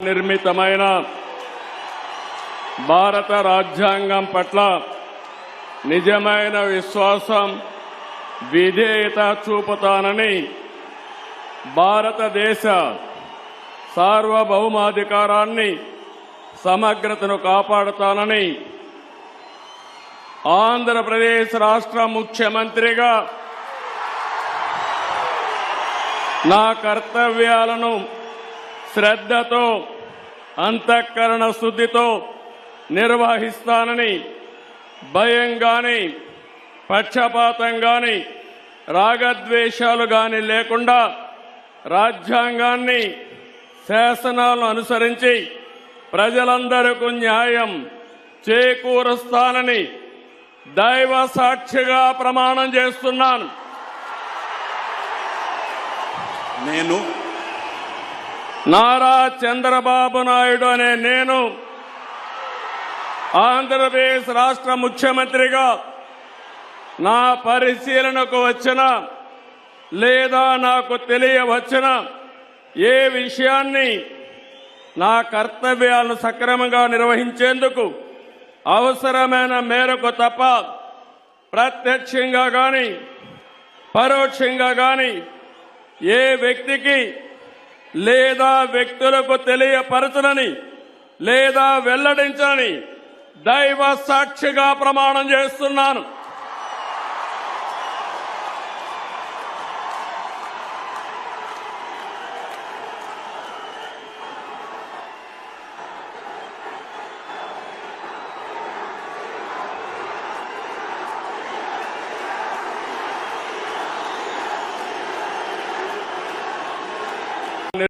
నిర్మితమైన భారత రాజ్యాంగం పట్ల నిజమైన విశ్వాసం విధేయత చూపుతానని భారతదేశ సార్వభౌమాధికారాన్ని సమగ్రతను కాపాడుతానని ఆంధ్రప్రదేశ్ రాష్ట్ర ముఖ్యమంత్రిగా నా కర్తవ్యాలను శ్రద్ధతో అంతఃకరణ శుద్ధితో నిర్వహిస్తానని భయం గాని పక్షపాతం గాని రాగద్వేషాలు గాని లేకుండా రాజ్యాంగాన్ని శాసనాలను అనుసరించి ప్రజలందరికీ న్యాయం చేకూరుస్తానని దైవ సాక్షిగా ప్రమాణం చేస్తున్నాను. నేను నారా చంద్రబాబు నాయుడు అనే నేను ఆంధ్రప్రదేశ్ రాష్ట్ర ముఖ్యమంత్రిగా నా పరిశీలనకు వచ్చిన లేదా నాకు తెలియవచ్చిన ఏ విషయాన్ని నా కర్తవ్యాలను సక్రమంగా నిర్వహించేందుకు అవసరమైన మేరకు తప్ప ప్రత్యక్షంగా గాని పరోక్షంగా గాని ఏ వ్యక్తికి లేదా వ్యక్తులకు తెలియపరచనని లేదా వెల్లడించని దైవ సాక్షిగా ప్రమాణం చేస్తున్నాను.